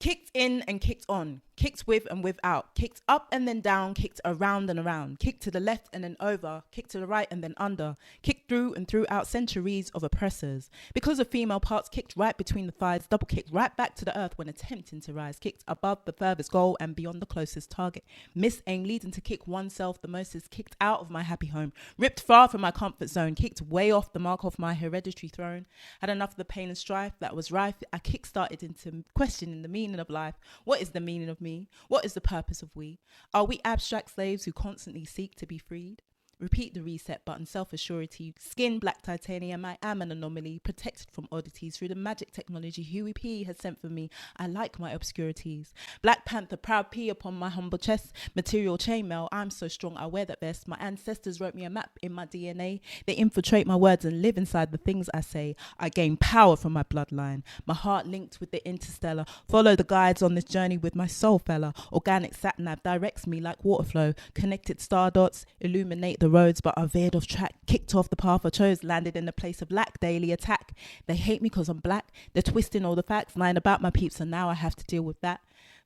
Kicked in and kicked on, kicked with and without, kicked up and then down, kicked around and around, kicked to the left and then over, kicked to the right and then under, kicked through and throughout centuries of oppressors. Because of female parts, kicked right between the thighs, double kicked right back to the earth when attempting to rise, kicked above the furthest goal and beyond the closest target. Miss aim leading to kick oneself the most is kicked out of my happy home, ripped far from my comfort zone, kicked way off the mark of my hereditary throne. Had enough of the pain and strife that was rife. I kick-started into questioning the meaning of life. What is the meaning of me? What is the purpose of we? Are we abstract slaves who constantly seek to be freed? Repeat the reset button, self-assurity, skin black titanium. I am an anomaly, protected from oddities through the magic technology Huey P has sent for me. I like my obscurities. Black Panther, proud P upon my humble chest. Material chainmail, I'm so strong, I wear that vest. My ancestors wrote me a map in my DNA. They infiltrate my words and live inside the things I say. I gain power from my bloodline. My heart linked with the interstellar. Follow the guides on this journey with my soul fella. Organic sat-nav directs me like water flow. Connected star dots illuminate the roads, but I veered off track, kicked off the path I chose, landed in a place of lack, daily attack. They hate me because I'm black. They're twisting all the facts, lying about my peeps, and now I have to deal with that.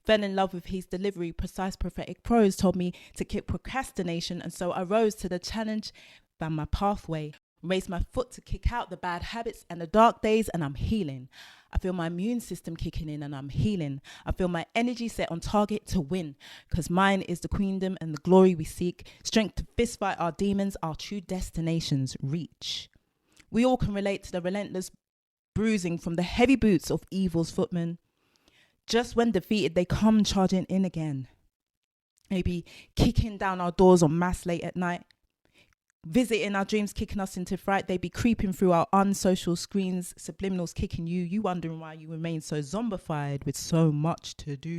Fell in love with his delivery, precise prophetic prose told me to kick procrastination, and so I rose to the challenge, found my pathway, raised my foot to kick out the bad habits and the dark days, and I'm healing. I feel my immune system kicking in and I'm healing. I feel my energy set on target to win, because mine is the queendom and the glory we seek, strength to fist fight our demons, our true destinations reach. We all can relate to the relentless bruising from the heavy boots of evil's footmen. Just when defeated, they come charging in again. Maybe kicking down our doors en masse late at night. Visiting our dreams, kicking us into fright. They be creeping through our unsocial screens, subliminals kicking you wondering why you remain so zombified with so much to do.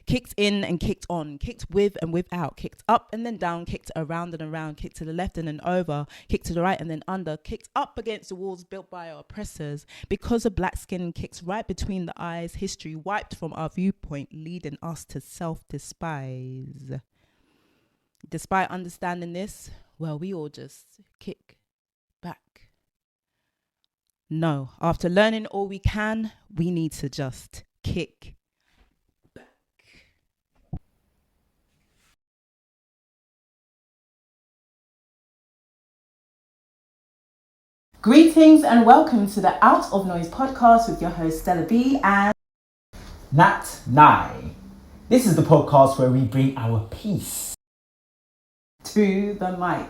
Kicked in and kicked on, kicked with and without, kicked up and then down, kicked around and around, kicked to the left and then over, kicked to the right and then under, kicked up against the walls built by our oppressors. Because of black skin, kicks right between the eyes, history wiped from our viewpoint, leading us to self-despise. Despite understanding this, well, we all just kick back. No, after learning all we can, we need to just kick back. Greetings and welcome to the Out of Noise podcast with your host Stella B and Nat Nye. This is the podcast where we bring our peace to the mic,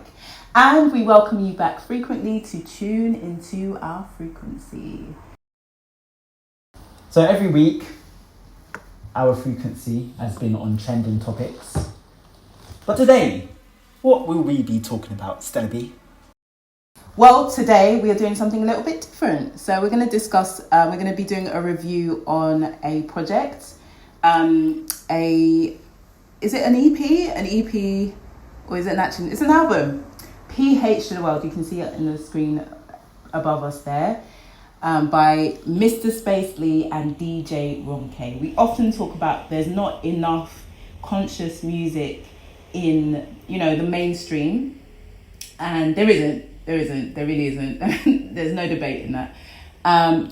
and we welcome you back frequently to tune into our frequency. So every week, our frequency has been on trending topics. But today, what will we be talking about, Stella B? Well, today we are doing something a little bit different. So we're going to discuss, we're going to be doing a review on a project, is it an EP? An EP, or is it it's an album. PH to the World, you can see it in the screen above us there, by MrSpacely and DJ Ronkay. We often talk about there's not enough conscious music in, the mainstream, and there really isn't. There's no debate in that.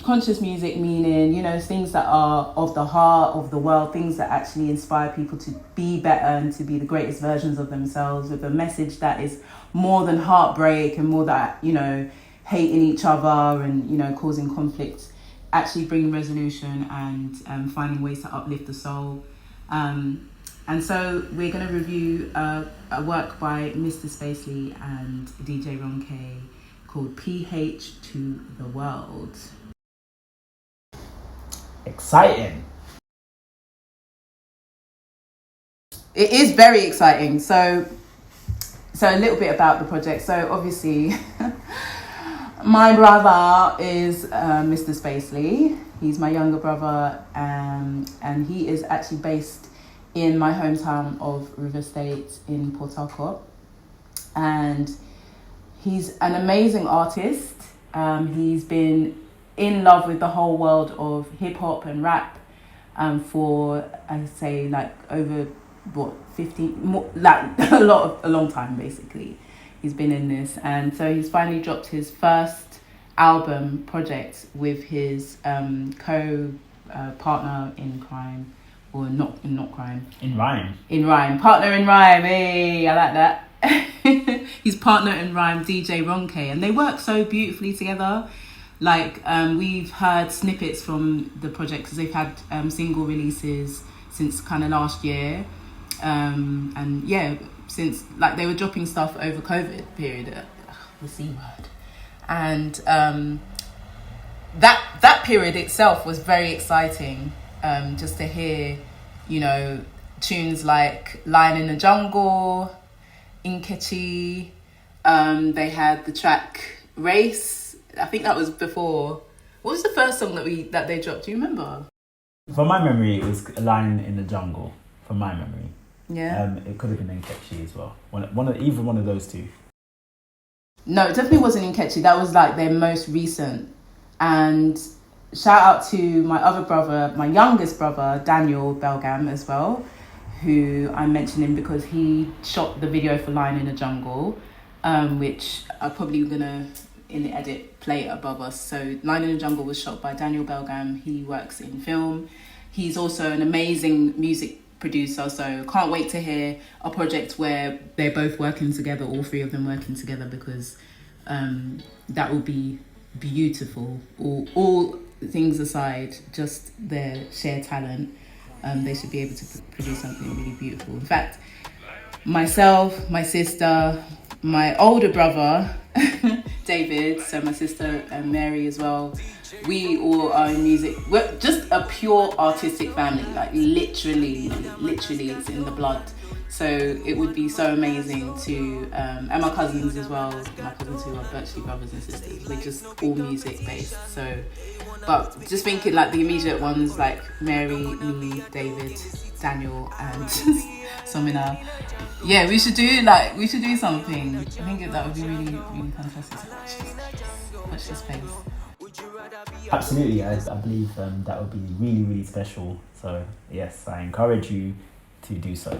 Conscious music meaning, things that are of the heart, of the world, things that actually inspire people to be better and to be the greatest versions of themselves, with a message that is more than heartbreak and more that, hating each other and, causing conflict, actually bringing resolution and finding ways to uplift the soul. And so we're going to review a work by MrSpacely and DJ Ronkay called PH to the World. Exciting. It is very exciting. So a little bit about the project. So obviously, my brother is MrSpacely. He's my younger brother, and he is actually based in my hometown of River State in Port Harcourt. And he's an amazing artist. He's been in love with the whole world of hip hop and rap for, I'd say, over 15, a long time basically. He's been in this, and so he's finally dropped his first album project with his partner in crime, or not crime. In rhyme. Partner in rhyme. Hey, I like that. His partner in rhyme, DJ Ronkay, and they work so beautifully together. Like, we've heard snippets from the project because they've had single releases since kind of last year. And yeah, since like they were dropping stuff over COVID period, the C word. And that period itself was very exciting, just to hear, you know, tunes like Lion in the Jungle, Inkechi. They had the track Race. I think that was before. What was the first song that they dropped? Do you remember? From my memory, it was Lion in the Jungle. From my memory. Yeah. It could have been Inkechi as well. Either one of those two. No, it definitely wasn't Inkechi. That was like their most recent. And shout out to my other brother, my youngest brother, Daniel Belgam as well, who I'm mentioning because he shot the video for Lion in the Jungle, which I'm probably gonna, in the edit, play it above us. So Lion in the Jungle was shot by Daniel Belgam. He works in film. He's also an amazing music producer, so can't wait to hear a project where they're both working together, all three of them working together, because that will be beautiful. All things aside, just their shared talent, they should be able to produce something really beautiful. In fact, myself, my sister, my older brother David, so my sister Mary as well, we all are in music. We're just a pure artistic family, like literally it's in the blood. So it would be so amazing to and my cousins as well, my cousins who are virtually brothers and sisters, we're just all music based. So, but just thinking like the immediate ones like Mary, me, David, Daniel and Somina. Yeah, we should do something. I think that would be really, really fantastic. Watch this space. Absolutely, I believe that would be really, really special. So yes, I encourage you to do so.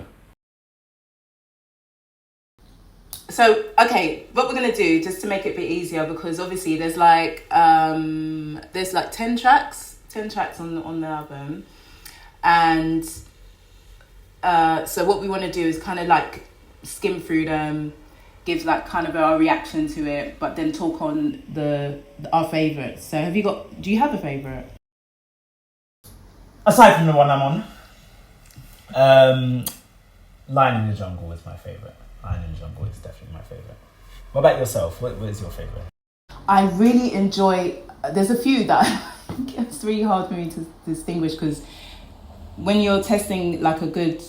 So, okay, what we're going to do, just to make it a bit easier, because obviously there's like 10 tracks on the album. And so what we want to do is kind of like skim through them, give like kind of our reaction to it, but then talk on our favourites. So do you have a favourite? Aside from the one I'm on, Lion in the Jungle is my favourite. Lion in the Jungle is definitely my favourite. What about yourself? What is your favourite? I really enjoy, there's a few that it's really hard for me to distinguish, because when you're testing like a good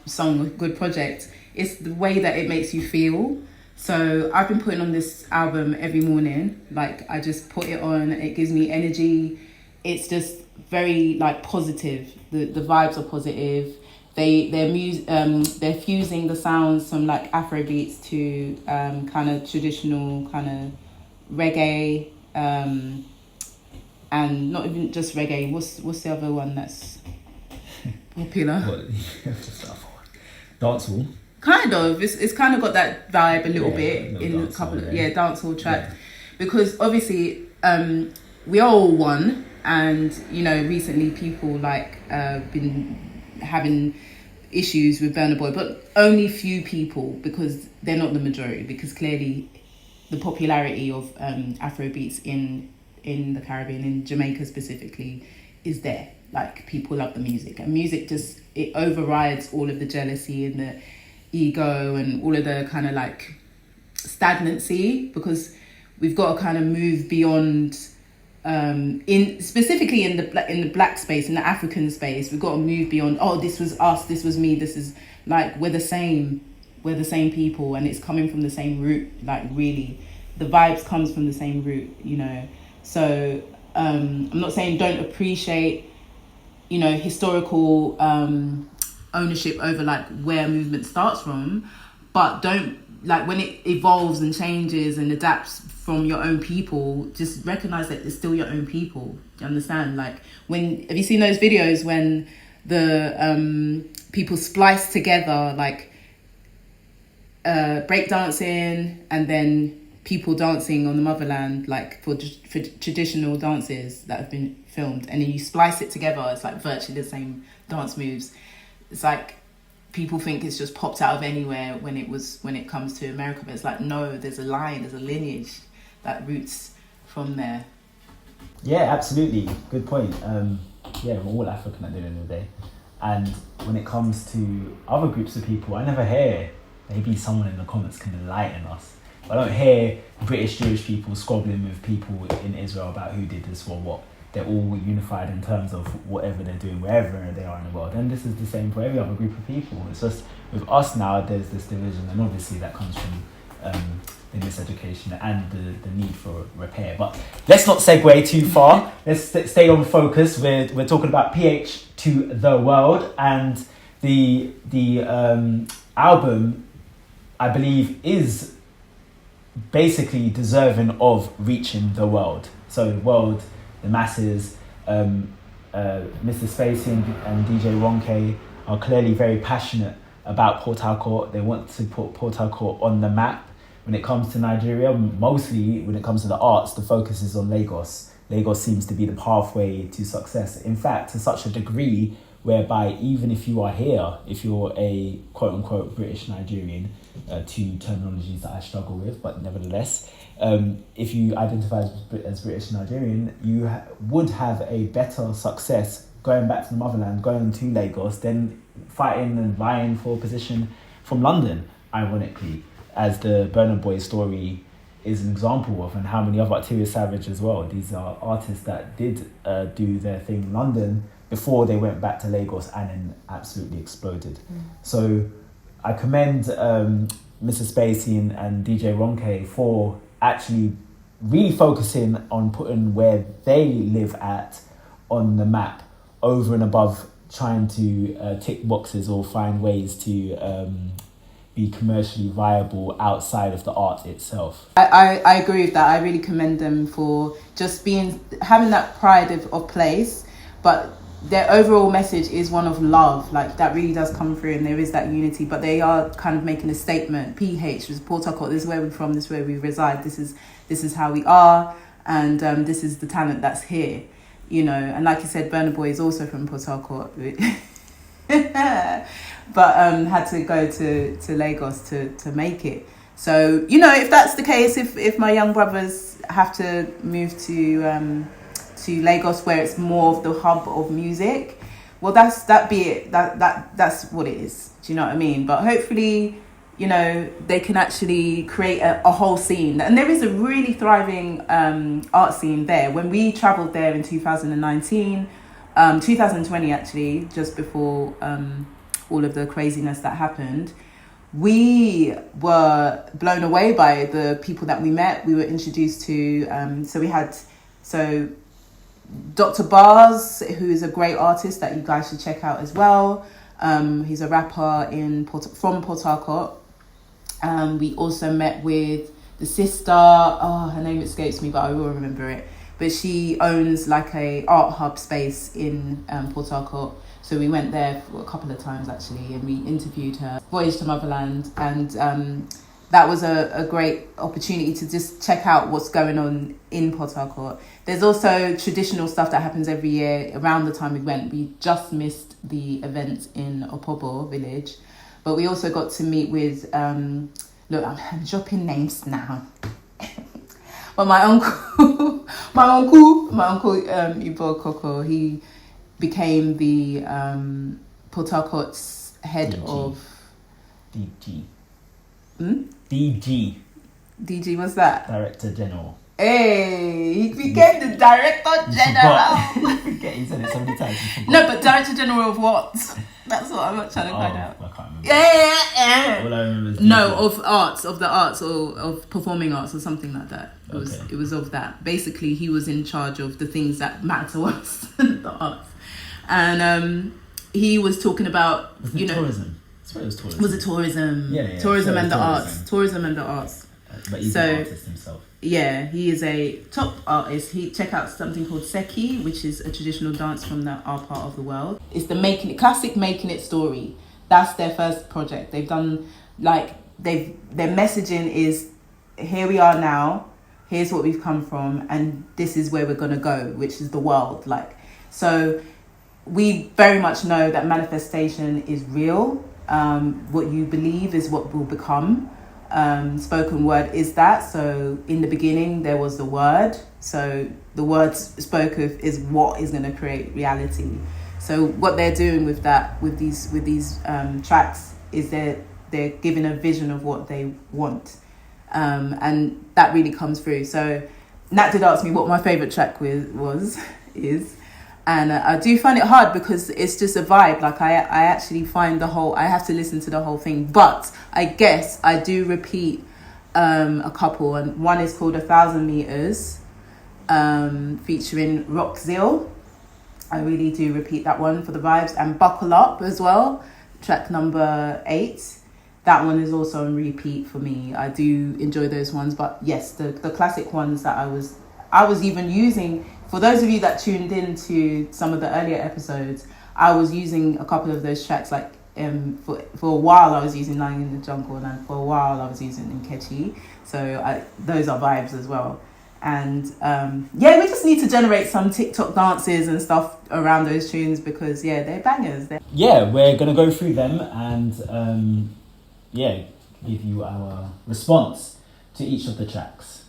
song, a good project, it's the way that it makes you feel. So I've been putting on this album every morning. Like I just put it on, it gives me energy. It's just very like positive. The vibes are positive. They're fusing the sounds from like Afro beats to kind of traditional kind of reggae, and not even just reggae. What's the other one that's popular? Dancehall. Kind of. It's kind of got that vibe a little bit in a couple of dancehall track, because obviously we are all one, and you know recently people like been having issues with Burna Boy, but only few people, because they're not the majority, because clearly the popularity of Afro beats in the Caribbean, in Jamaica specifically, is there. Like people love the music, and music just, it overrides all of the jealousy and the ego and all of the kind of like stagnancy, because we've got to kind of move beyond specifically in the black space, in the African space. We've got to move beyond, oh, this was us, this was me, this is like, we're the same people, and it's coming from the same root. Like really the vibes comes from the same root, you know. So I'm not saying don't appreciate, you know, historical ownership over like where a movement starts from, but don't, like when it evolves and changes and adapts from your own people, just recognize that it's still your own people. Do you understand? Like have you seen those videos when the people splice together like breakdancing and then people dancing on the motherland, like for traditional dances that have been filmed, and then you splice it together, it's like virtually the same dance moves. It's like people think it's just popped out of anywhere when it comes to America, but it's like, no, there's a line, there's a lineage that roots from there. Yeah, absolutely. Good point. Yeah, we're all African at the end of the day. And when it comes to other groups of people, I never hear, maybe someone in the comments can enlighten us, I don't hear British Jewish people squabbling with people in Israel about who did this or what. They're all unified in terms of whatever they're doing, wherever they are in the world. And this is the same for every other group of people. It's just with us now, there's this division, and obviously that comes from the miseducation and the need for repair. But let's not segue too far. Let's stay on focus. We're talking about PH to the world, and the album, I believe, is basically deserving of reaching the world. So the world, the masses, MrSpacely and DJ Ronkay are clearly very passionate about Port Harcourt. They want to put Port Harcourt on the map. When it comes to Nigeria, mostly when it comes to the arts, the focus is on Lagos. Lagos seems to be the pathway to success. In fact, to such a degree whereby even if you are here, if you're a quote-unquote British Nigerian, two terminologies that I struggle with, but nevertheless, if you identify as British Nigerian, you would have a better success going back to the motherland, going to Lagos, than fighting and vying for a position from London, ironically, as the Burna Boy story is an example of, and how many other Arteria Savage as well. These are artists that did do their thing in London before they went back to Lagos and then absolutely exploded. So I commend MrSpacely and DJ Ronkay for actually really focusing on putting where they live at on the map, over and above trying to tick boxes or find ways to be commercially viable outside of the art itself. I agree with that. I really commend them for just having that pride of place, but their overall message is one of love. Like, that really does come through, and there is that unity, but they are kind of making a statement. PH is Port Harcourt, this is where we're from, this is where we reside, this is how we are, and this is the talent that's here, you know. And like you said, Burna Boy is also from Port Harcourt, but had to go to Lagos to make it. So, you know, if that's the case, if my young brothers have to move to Lagos, where it's more of the hub of music, well, that's what it is. Do you know what I mean? But hopefully, you know, they can actually create a whole scene, and there is a really thriving art scene there. When we travelled there in 2019, 2020 actually, just before all of the craziness that happened, we were blown away by the people that we met. We were introduced to so Dr. Bars, who is a great artist that you guys should check out as well. He's a rapper from Port Harcourt. We also met with the sister, her name escapes me, but I will remember it. But she owns like a art hub space in Port Harcourt. So we went there for a couple of times actually, and we interviewed her. Voyage to Motherland, and that was a great opportunity to just check out what's going on in Port Harcourt. There's also traditional stuff that happens every year around the time we went. We just missed the event in Opobo village, but we also got to meet with, look, I'm dropping names now. But my uncle, Yibo Koko, he became the Port Harcourt's head DG. of... DG. DG, what's that? Director General. Hey, he became the Director General. Forget, he said it so many times. No, but Director General of what? That's what I'm trying to find out. I can't remember. Yeah. All I remember is of the arts, or of performing arts, or something like that. It was of that. Basically, he was in charge of the things that matter to us, the arts, and he was talking about tourism. I swear it was tourism. Was it tourism? Yeah. Tourism and the arts. Tourism and the arts. But he's an artist himself. Yeah, he is a top artist. Check out something called Seki, which is a traditional dance from our part of the world. It's the classic Making It story. That's their first project. They've done their messaging is here we are now, here's what we've come from, and this is where we're going to go, which is the world. Like, so we very much know that manifestation is real. What you believe is what will become. Spoken word is that. So in the beginning there was the word, so the word spoke of is what is going to create reality. So what they're doing with that, with these tracks, is they're giving a vision of what they want, and that really comes through. So Nat did ask me what my favorite track is, and I do find it hard because it's just a vibe. Like I actually find I have to listen to the whole thing, but I guess I do repeat a couple, and one is called 1,000 Meters, featuring Rockzil. I really do repeat that one for the vibes, and Buckle Up as well, track number 8. That one is also on repeat for me. I do enjoy those ones, but yes, the classic ones that I was even using, for those of you that tuned in to some of the earlier episodes, I was using a couple of those tracks, like for a while I was using Lying in the Jungle, and for a while I was using Nkechi. So those are vibes as well. And we just need to generate some TikTok dances and stuff around those tunes, because they're bangers. We're gonna go through them and give you our response to each of the tracks.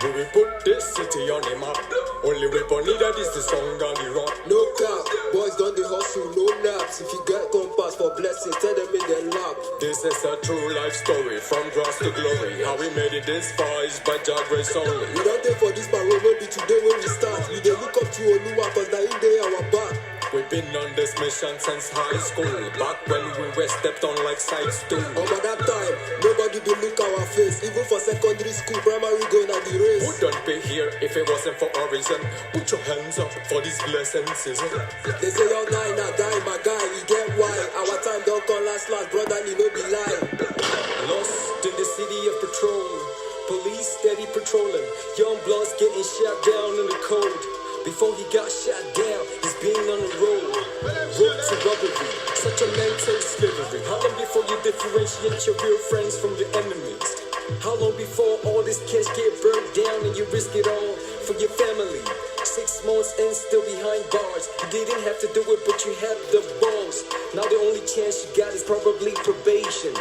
We will put this city on the map. Only weapon needed is the song and the rock. No cap, boys done the hustle, no naps. If you get compass for blessings, tell them in their lap. This is a true life story, from grass to glory. How we made it this far is by Jah grace only. We don't take for this parole, maybe today when we start. We dey look up to Oluwa, cause now in day our back. We've been on this mission since high school. Back when we were stepped on like side stool. Over that time, nobody do look our face. Even for secondary school, primary going at the race. Wouldn't be here if it wasn't for our reason. Put your hands up for this blessing season. They say y'all die, my guy, you get why. Our time don't come last, brother, you know be lie. Lost in the city of patrol. Police steady patrolling. Young bloods getting shot down in the cold. Before he got shot down, he's been on the road. Road to robbery, such a mental slavery. How long before you differentiate your real friends from your enemies? How long before all this cash get burned down and you risk it all for your family? 6 months and still behind bars. You didn't have to do it, but you have the balls. Now the only chance you got is probably probation,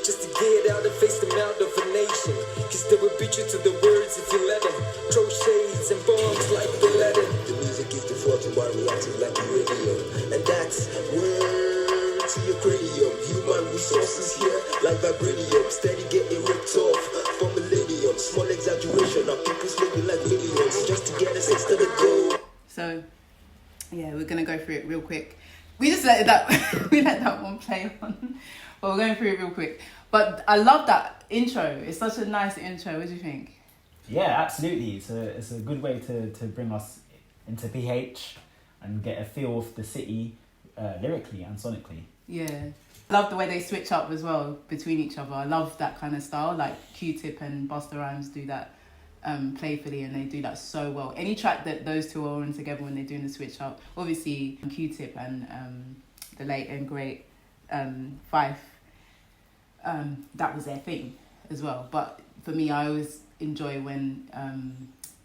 just to get out and face the mouth of a nation. Cause they will beat you to the words if you let them. Throw shades and bombs like they let them. The music is the force of our reacting like a radio. And that's word to your cranium. Human resources here like vibranium. Steady getting ripped off for millennium. Small exaggeration of people sleeping like millions just to get a sense to the goal. So we're gonna go through it real quick. We just let that one play on, but we're going through it real quick. But I love that intro. It's such a nice intro. What do you think? Yeah, absolutely. It's a good way to bring us into PH and get a feel of the city lyrically and sonically. Yeah. I love the way they switch up as well between each other. I love that kind of style. Like Q-Tip and Busta Rhymes do that playfully, and they do that so well. Any track that those two are on together when they're doing the switch up, obviously Q-Tip and the late and great Fife, that was their thing as well. But for me, I always enjoy when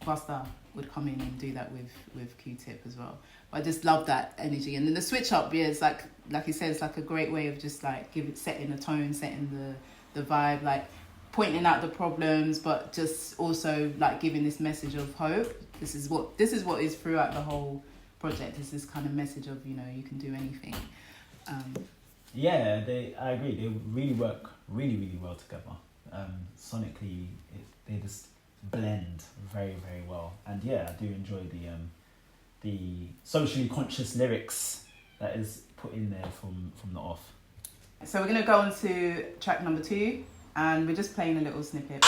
Busta would come in and do that with Q-Tip as well. But I just love that energy. And then the switch up, it's like you said, it's like a great way of just like setting the tone, setting the vibe, like pointing out the problems, but just also like giving this message of hope. This is what is throughout the whole project. It's this kind of message of, you can do anything. I agree. They really work really, really well together. Sonically, they just blend very, very well. And I do enjoy the socially conscious lyrics that is put in there from the off. So we're gonna go on to track number 2. And we're just playing a little snippet.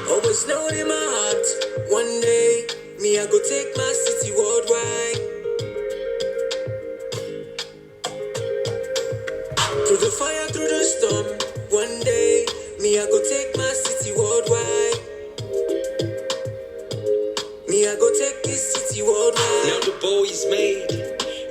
Always known in my heart, one day, me I go take my city worldwide. Through the fire, through the storm, one day, Me, I go take my city worldwide. Me, I go take this city worldwide. Now the boy is made.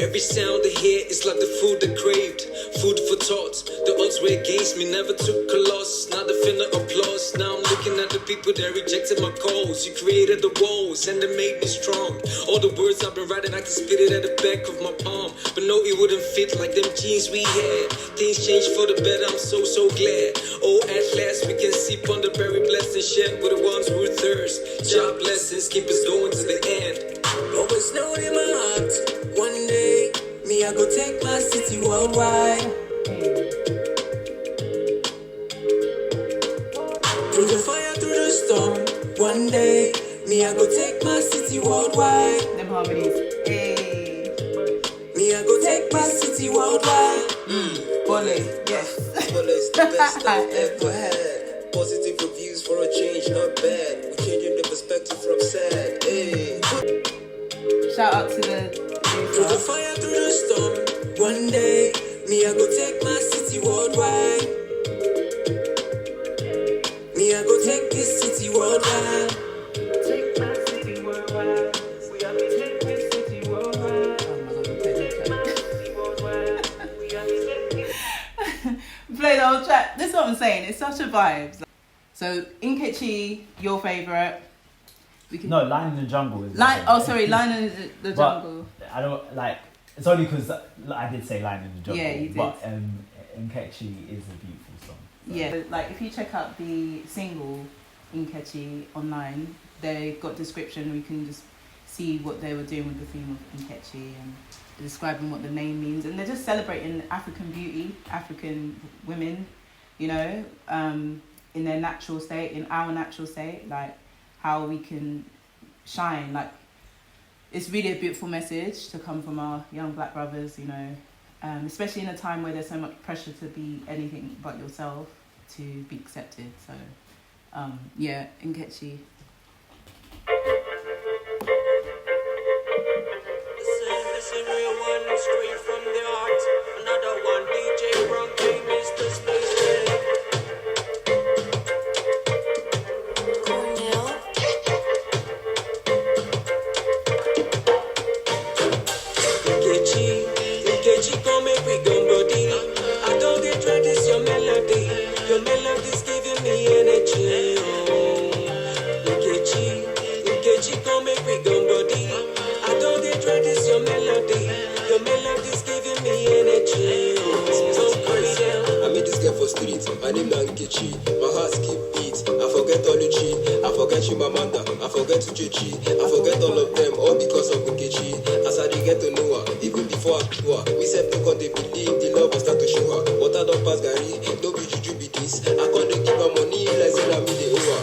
Every sound I hear is like the food I craved. Food for thought. The odds were against me, never took a loss. Now the finna applause. Now I'm looking at the people that rejected my calls. You created the walls and they made me strong. All the words I've been writing, I can spit it at the back of my palm. But no, it wouldn't fit like them jeans we had. Things changed for the better, I'm so glad. Oh, at last we can sip on the berry blessed and share with the ones who thirst. Job blessings keep us going to the end. Always know in my heart, one day, me I go take my city worldwide. Through the fire, through the storm, one day, me I go take my city worldwide. Them harmonies. Hey. Me I go take my city worldwide. Bole, yes. Bole is the best I've ever had. Positive reviews for a change, not bad. We're changing the perspective from sad. Hey. Shout out to the through the fire, through the storm, one day, me I go take my city worldwide. Me I go take this city worldwide. Take my city worldwide. We are to take this city worldwide. Oh my god, play the whole track. This is what I'm saying. It's such a vibe. So Nkechi, your favourite. No, Line in the Jungle is Line in the Jungle. I don't like. It's only because I did say Line in the Jungle. Yeah, you did. But Nkechi is a beautiful song. So. Yeah, like if you check out the single Nkechi online, they got description. We can just see what they were doing with the theme of Nkechi and describing what the name means, and they're just celebrating African beauty, African women, you know, in their natural state, in our natural state, like how we can shine. Like, it's really a beautiful message to come from our young black brothers, you know, especially in a time where there's so much pressure to be anything but yourself, to be accepted. So, yeah, Nkechi. This is real one, straight from the heart. Another one, DJ Ronkay, MrSpacely. Nkechi, come make we gum body. I don't get try this your melody. Your melody's giving me energy. Nkechi, come make we gum body. I don't get try this your melody. Your melody's giving me energy. So crazy. I made this girl for street. My name is Nkechi. My heart skip beat. I forget all the G. I forget Chimamanda. I forget Uchechi. I forget all of them, all because of Nkechi. As I did get to know her, even before I knew her, we said no they believe the love will start to show her. But I don't pass Gary, no be juju be this. I can't give her money like say I me the over.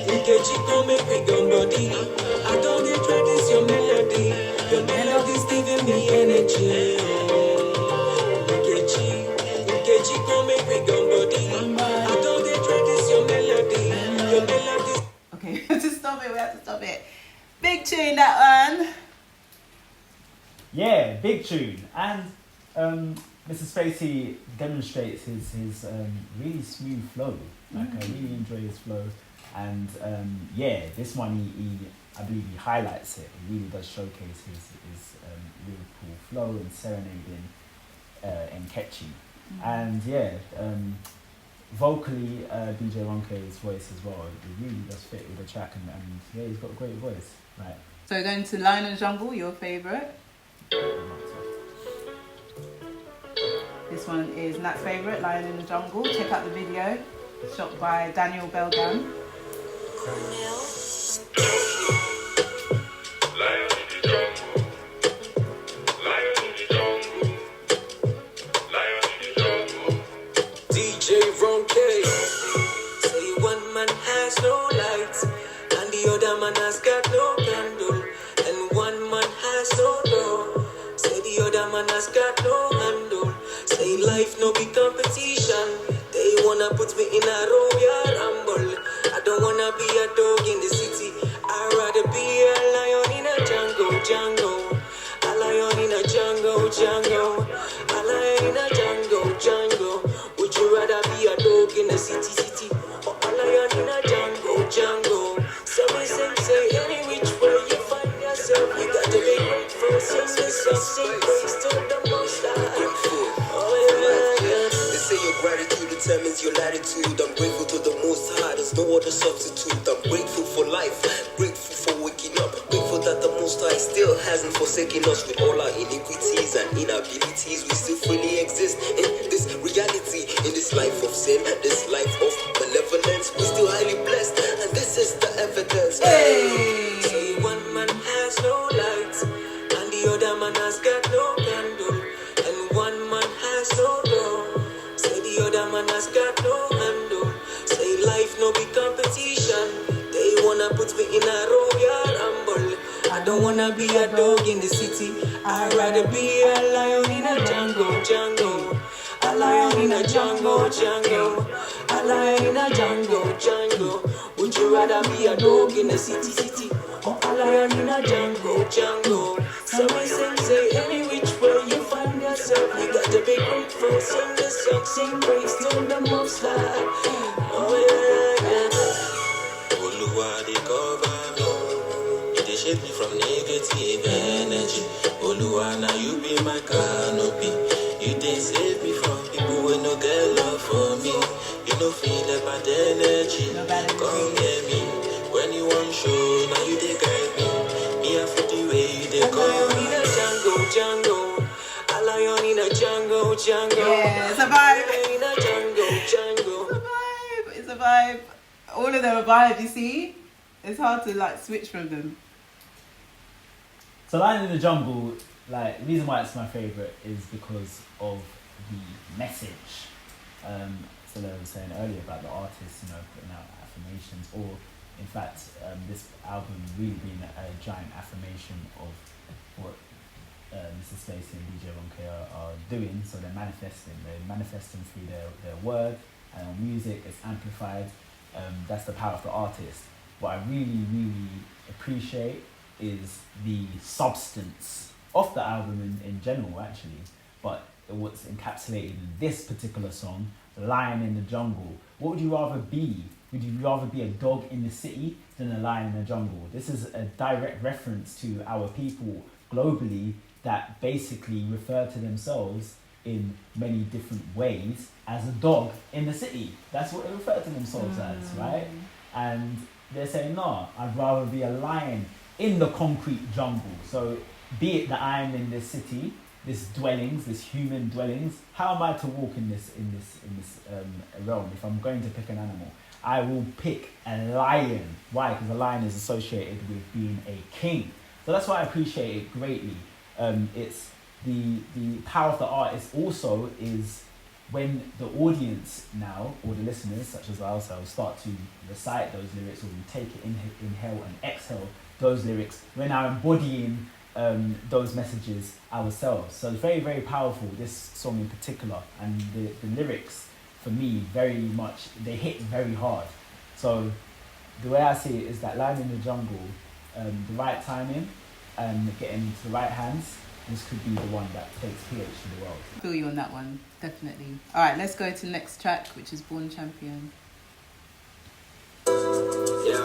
Nkechi, come make we gum body. I don't get try this your melody. Your melody's giving me energy. Nkechi, come make we gum body. I don't get try this your melody. Your melody's. Okay, we have to stop it. Big tune, that one. Yeah, big tune. And MrSpacely demonstrates his really smooth flow. Like, I really enjoy his flow. And yeah, this one, he I believe he highlights it. He really does showcase his lyrical flow and serenading Nkechi. And yeah, vocally, DJ Ronkay's voice as well, it really does fit with the track, and yeah, he's got a great voice. Right. So going to Line and Jungle, your favourite. This one is Nat's favourite, Lion in the Jungle. Check out the video, shot by Daniel Belgam. DJ Ronkay. Say one man has no light, and the other man has got no candle, and one man has no door. Say the other man has got no handle. Say life no be competition. They wanna put me in a Royal Rumble. I don't wanna be a dog in the city. I'd rather be a lion in a jungle. A lion in a jungle. A lion in a jungle. Would you rather be a dog in the city sing praise to the Most High. Oh yeah. They say your gratitude determines your latitude. I'm grateful to the Most High. There's no other substitute. I'm grateful for life, grateful for waking up, grateful that the Most High still hasn't forsaken us. With all our iniquities and inabilities, we still freely exist in this reality, in this life of sin, this life of malevolence. We're still highly blessed, and this is the evidence. Hey. Say one man has no light, and the other man has got no candle, and one man has no door. Say the other man has got no handle. Say life no big competition. They wanna put me in a Royal Rumble. I don't wanna be a dog in the city. I'd rather be a lion in a jungle. A lion in a jungle. A lion in a jungle. Would you rather be a dog in the city? Or a lion in a jungle? So I say any which way you find yourself, you got to be grateful. Sing the song, sing praise to the Most High. Oh yeah. Oluwa dey cover me, you dey shade me from negative energy. Oluwa, now you be my canopy. You dey save me from people who no get love for me. You no feel the bad energy. Come get me when you want show. Now you dey guide me. Me a for the way you dey call me. In a jungle. A lion in a jungle. Yeah, it's a vibe. In a jungle. It's a vibe. All of them are vibe, you see? It's hard to like switch from them. So Lion in the Jungle, like the reason why it's my favourite is because of the message. So I was saying earlier about the artists, putting out affirmations, or in fact, this album really being a giant affirmation of what MrSpacely and Dj Ronkay are doing. So they're manifesting through their word, and on music it's amplified. That's the power of the artist. What I really, really appreciate is the substance of the album in general, actually, but what's encapsulated in this particular song, Lion in the Jungle. What would you rather be? Would you rather be a dog in the city than a lion in the jungle? This is a direct reference to our people globally that basically refer to themselves in many different ways as a dog in the city. That's what they refer to themselves as, right? And they're saying, no, I'd rather be a lion in the concrete jungle. So be it that I'm in this city, this human dwellings, how am I to walk in this realm? If I'm going to pick an animal, I will pick a lion. Why? Because a lion is associated with being a king. So that's why I appreciate it greatly. It's the power of the artist also is when the audience now, or the listeners, such as ourselves, start to recite those lyrics, or we take it, inhale and exhale those lyrics, we're now embodying those messages ourselves. So it's very, very powerful, this song in particular, and the lyrics, for me, very much, they hit very hard. So the way I see it is that Lion in the Jungle, the right timing and getting into the right hands, this could be the one that takes PH to the world. I feel you on that one, definitely. All right, let's go to the next track, which is Born Champion. Yeah.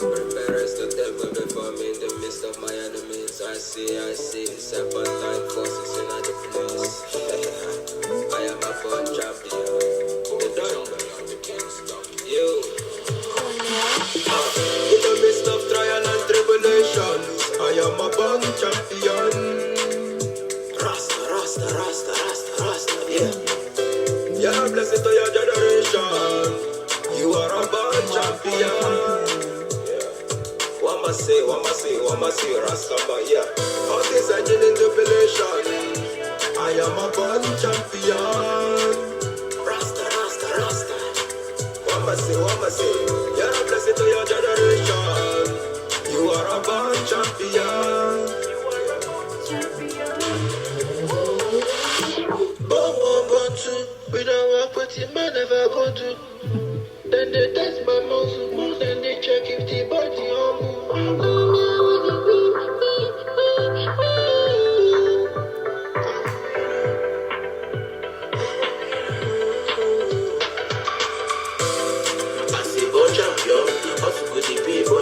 Prepare the devil before me in the midst of my enemies. I see. Serpentine forces in other place. I am a born champion. The jungle. You. In the midst of trial and tribulation, I am a born champion. Rasta, yeah. Yeah, blessed to your generation. You are a born champion. Wama say, Rastamba, yeah. All this engine in jubilation. I am a born champion. Rasta. Wama say, you're a blessing to your generation. You are a born champion. Born to, we don't work with him, I never go to. Then they test my muscle, then they check if the body on move. I say born champion, also good the people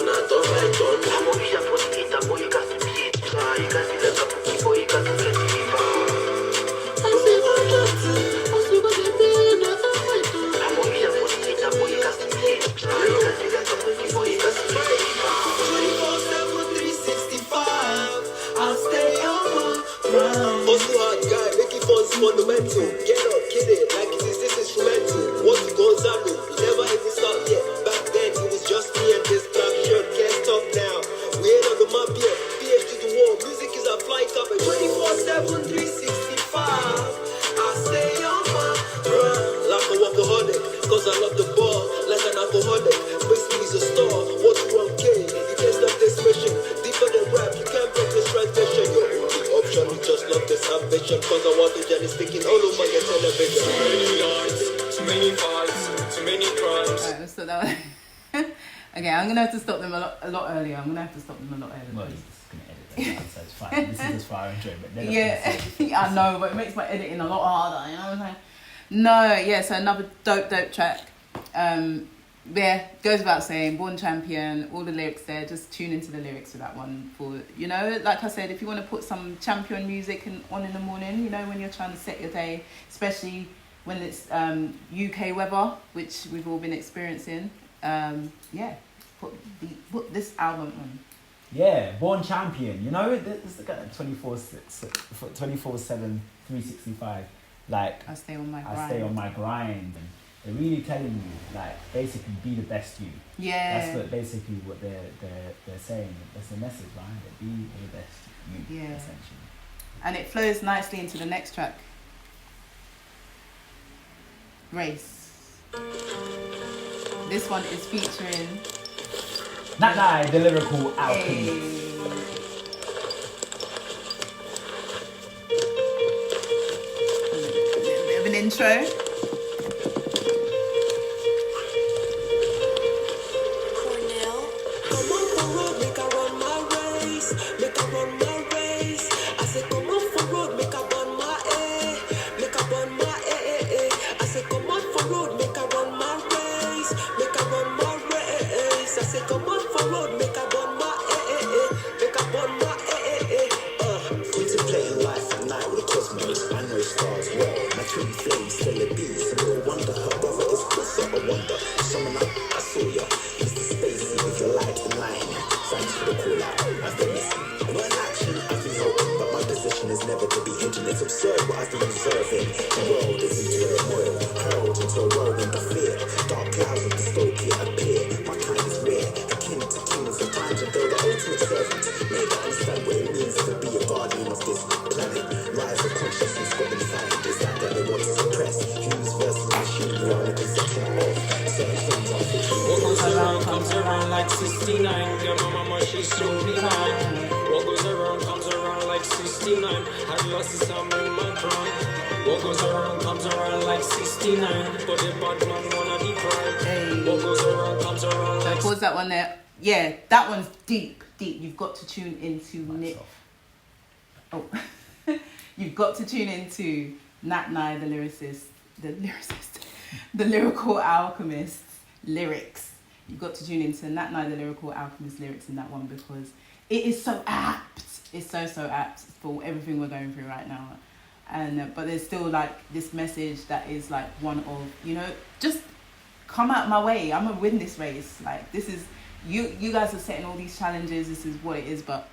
fundamental. Get up, get it, like it is this instrumental. What's Gonzalo? We never even start yet. Back then it was just me and this black shirt. Can't stop now. We ain't on the map yet. PH to the wall. Music is our flying carpet. 24/7, 365. I stay on my run like a workaholic. Cause I love the ball like an alcoholic. Basically he's a star. What's Ronkay? You can't stop this mission. Deeper than rap, you can't break this transmission. Your only option, you just love this ambition. Cause I want the jelly sticking all over your television. Too many lies, too many fights, too many crimes. Alright, let's stop that one. Okay, I'm gonna have to stop them a lot earlier. I'm gonna have to stop them a lot earlier. Well, you're just gonna edit that out, so it's fine. This is just for our enjoyment. Yeah, I know, but it makes my editing a lot harder. You know what I'm saying? No, yeah. So another dope track. Yeah, goes without saying. Born Champion. All the lyrics there. Just tune into the lyrics for that one. For like I said, if you want to put some champion music on in the morning, when you're trying to set your day, especially when it's UK weather, which we've all been experiencing. Yeah, put this album on. Yeah, Born Champion. This is 24/7, 365. Like I stay on my grind. I stay on my grind, and they're really telling you, like, basically be the best you. Yeah. That's basically what they're saying. That's the message behind it. Be the best you. Yeah. Essentially. And it flows nicely into the next track. Race. This one is featuring Nat, the lyrical alchemy. A bit of an intro. Comes around like 69. Your mama, she's so behind. What goes around comes around like 69. Had losses, I'm in my prime. What goes around comes around like 69. But the bad man wanna be pride. Hey. What goes around comes around like... Pause that one there. Yeah, that one's deep. You've got to tune into You've got to tune into Nat Nye, the lyricist, the lyrical alchemist lyrics. You've got to tune into Nat Nye, the lyrical alchemist lyrics in that one, because it is so apt. It's so apt for everything we're going through right now. And but there's still like this message that is like one of, just come out my way. I'm gonna win this race. Like, this is you guys are setting all these challenges. This is what it is, but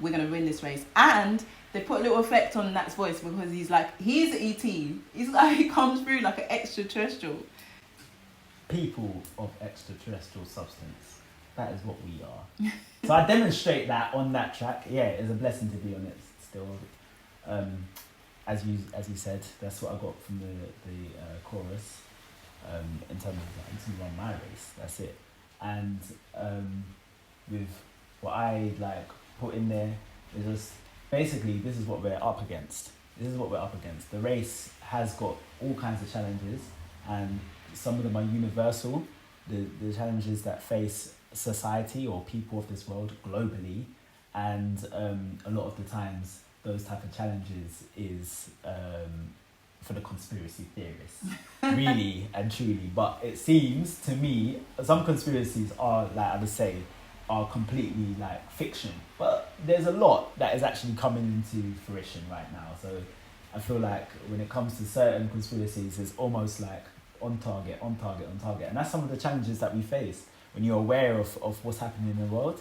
we're gonna win this race. And they put a little effect on Nat's voice because he's an ET. He's like, he comes through like an extraterrestrial. People of extraterrestrial substance. That is what we are. So I demonstrate that on that track. Yeah, it's a blessing to be on it still. As you said, that's what I got from the chorus. In terms of I'm just gonna run my race. That's it. And with what I put in there is just basically this is what we're up against. The race has got all kinds of challenges, and some of them are universal. The challenges that face society or people of this world globally, and a lot of the times those type of challenges is for the conspiracy theorists, really and truly. But it seems to me some conspiracies are, like I would say, are completely fiction. But there's a lot that is actually coming into fruition right now. So I feel like when it comes to certain conspiracies, it's almost like on target. And that's some of the challenges that we face when you're aware of what's happening in the world.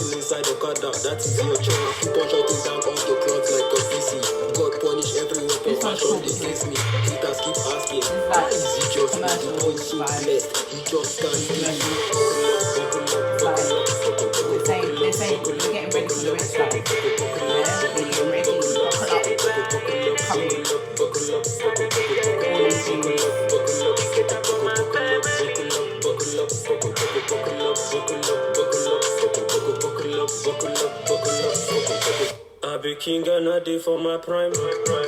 Inside the car, that is your choice. Keep on shutting down all the clocks like a PC. God punish every weapon fashioned against me. Haters keep asking, why is he just me? The boy is so blessed, he just can't be me. They're saying we're getting ready for the rest of it. Yeah, we're getting ready. I be king and I did for my prime.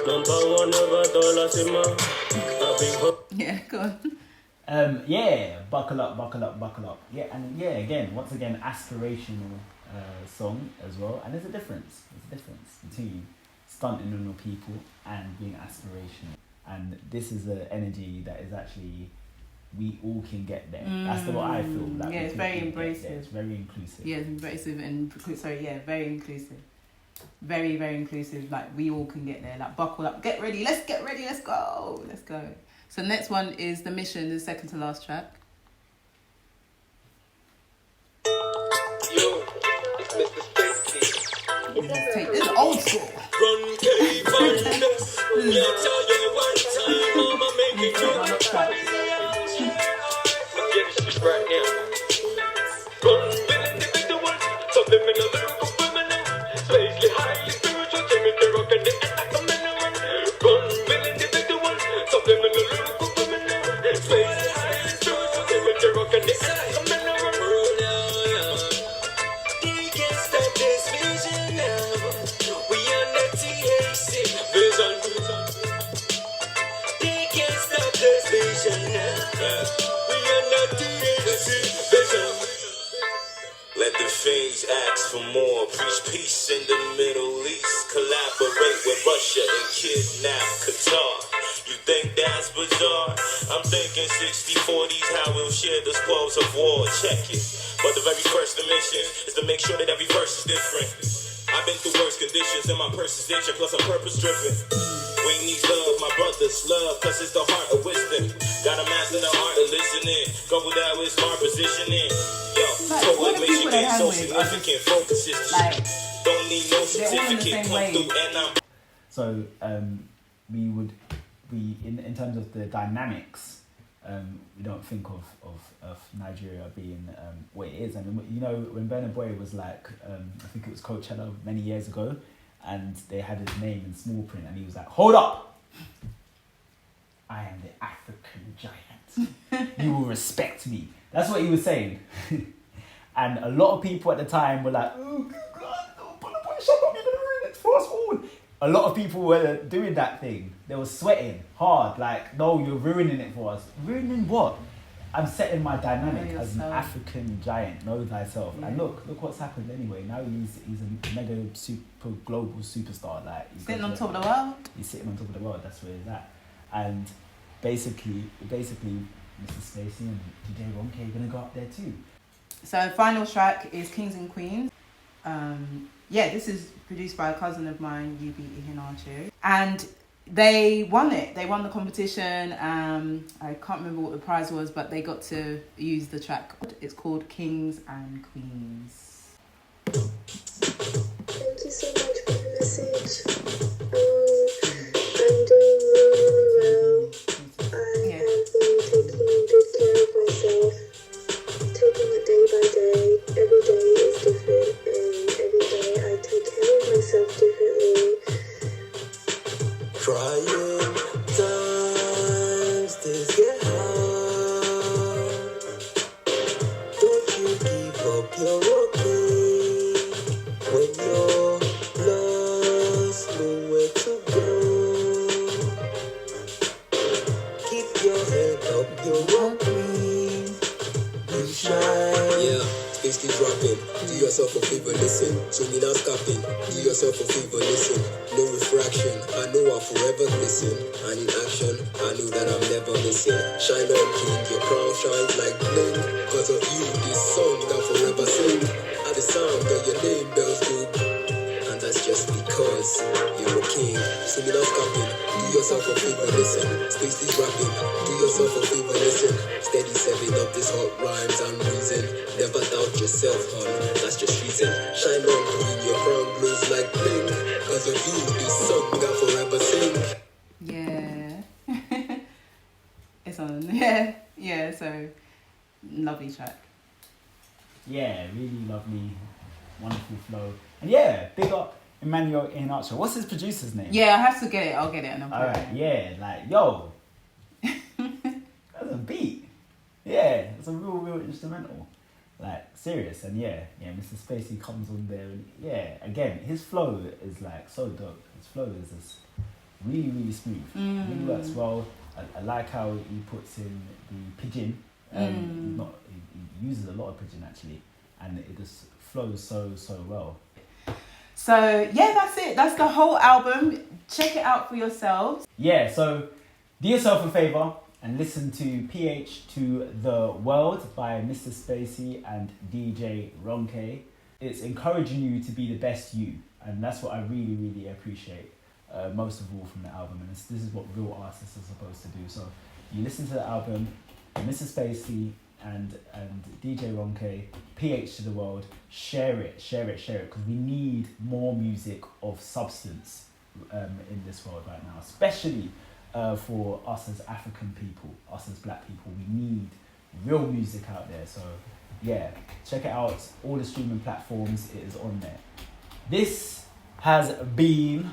Number one ever dollars in my. I be Yeah, go on. Yeah, buckle up. Yeah, and yeah, once again, aspirational song as well, and there's a difference. There's a difference between stunting on your people and being aspirational. And this is an energy that is actually, we all can get there. That's what I feel. Like it's very embracive. It's very inclusive. Yeah, it's embracive and very inclusive. Very, very inclusive. Like we all can get there. Like buckle up, get ready, let's go. Let's go. So next one is The Mission, the second to last track. Yo, it's MrSpacely. This is old school. Ronkay, finest. Yeah, tell you one time, I'ma make it good. Get this shit right now. Run with individual, subliminal, lyrical, criminal. Spacely, highly spiritual, Jimmy the rock and the attack of mineral. Run with individual, subliminal, lyrical, criminal. Spacely, highly spiritual, Jimmy the rock and the attack of mineral. They can't stop this vision now. We on the THC vision. They can't stop this vision now. We on the THC vision. Let the fiends ask for more. Preach peace in the Middle East. Collaborate with Russia and kidnap Qatar. You think that's bizarre? I'm thinking 60-40s, how we'll share the spoils of war. Check it. But the very first mission is to make sure that every verse is different. I've been through worse conditions and my purse is itching, plus I'm purpose driven. We need love, my brothers, love, cause it's the heart of wisdom. Gotta master the art of listening. Go with that with smart positioning. Yo, Like, so what what the makes you people they think hang so with are significant? Focus is the Like, shit. Don't need no they're all in the certificate. same Come wave. through and I'm So we in terms of the dynamics, we don't think of Nigeria being what it is. I mean, you know, when Burna Boy was like, I think it was Coachella many years ago, and they had his name in small print, and he was like, "Hold up, I am the African giant. You will respect me." That's what he was saying. And a lot of people at the time were like, "Oh God, Burna Boy, shut up! You're gonna ruin it for us all." A lot of people were doing that thing. They were sweating hard, like, "No, you're ruining it for us." Ruining what? I'm setting my dynamic Know as an yourself. African giant. Know thyself. Yeah. And look what's happened anyway. Now he's a mega super global superstar. Like he's Sitting got on top of the world. He's sitting on top of the world. That's where he's at. And basically, MrSpacely and DJ Ronkay are gonna go up there too. So final track is Kings and Queens. This is produced by a cousin of mine, Yibo Ihinacho. And they won it. They won the competition. I can't remember what the prize was, but they got to use the track. It's called Kings and Queens. Thank you so much for the message. I'm doing really well. I have been taking good care of myself, taking it day by day. Every day is different, and every day I take care of myself differently. trying times, things get hard. Don't you give up your walking when you're lost, nowhere to go. Keep your head up, you're walking. You shine. Yeah, space keep dropping. Do yourself a favor, listen. So me not stopping. Do yourself a favor, listen. No refraction. I know I'll forever glisten. And in action, I know that I'm never missing. Shine on, king. Your crown shines like bling. Cause of you, this song I'll forever sing. At the sound of your name bells go. And that's just because you're a king. So me not stopping. Do yourself a favor, listen. Space is rapping. Do yourself a favor, listen. Steady serving up this hot rhymes and reason. Never doubt yourself, hon. That's just reason. Shine on, queen. Your crown glows like bling. Cause of you, this song I'll forever sing. Yeah. It's on. Yeah. So lovely track. Yeah, really lovely, wonderful flow. And yeah, big up Emmanuel Iheanacho. What's his producer's name? Yeah, I have to get it. I'll get it and I'll put it. Alright, yeah, like, yo. That's a beat. Yeah, it's a real instrumental. Like, serious. And yeah, MrSpacely comes on there and yeah, again, his flow is like so dope. His flow is just really, really smooth. Really works well. I like how he puts in the pigeon. He uses a lot of pigeon actually. and it just flows so well. So yeah, that's it. That's the whole album. Check it out for yourselves. Yeah, so do yourself a favour and listen to PH to the World by MrSpacely and DJ Ronkay. It's encouraging you to be the best you, and that's what I really appreciate most of all from the album. And this is what real artists are supposed to do. So you listen to the album, MrSpacely and DJ Ronkay, PH to the World, share it, because we need more music of substance in this world right now, especially for us as African people, us as black people. We need real music out there. So yeah, check it out. All the streaming platforms, it is on there. This has been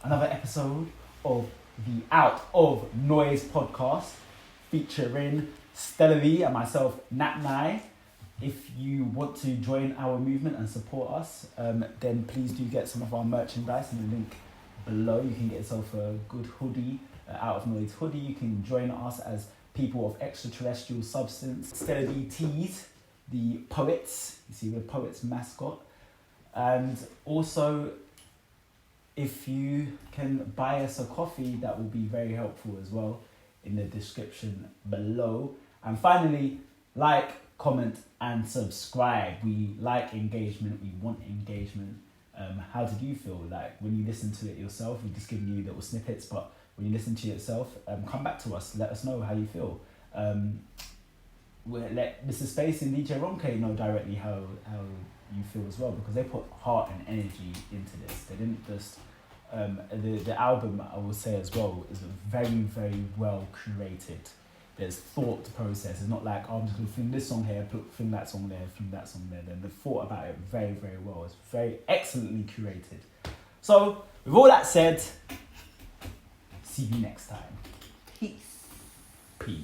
another episode of the Out of Noise podcast featuring Stella V and myself, Nat Nai. If you want to join our movement and support us, then please do get some of our merchandise in the link below. You can get yourself a good hoodie, Out of Noise hoodie. You can join us as people of extraterrestrial substance. Stella V tees, the poets. You see, we're poets mascot. And also, if you can buy us a coffee, that will be very helpful as well in the description below. And finally, like, comment and subscribe. We like engagement, we want engagement. How did you feel? Like when you listen to it yourself, we're just giving you little snippets, but when you listen to it yourself, come back to us, let us know how you feel. We'll let MrSpacely and DJ Ronkay know directly how you feel as well, because they put heart and energy into this. They didn't just the album, I will say as well, is very well curated. There's thought process. It's not like, oh, I'm just going to fling this song here, fling that song there, fling that song there. Then they thought about it very well. It's very excellently curated. So with all that said, see you next time. Peace. Peace.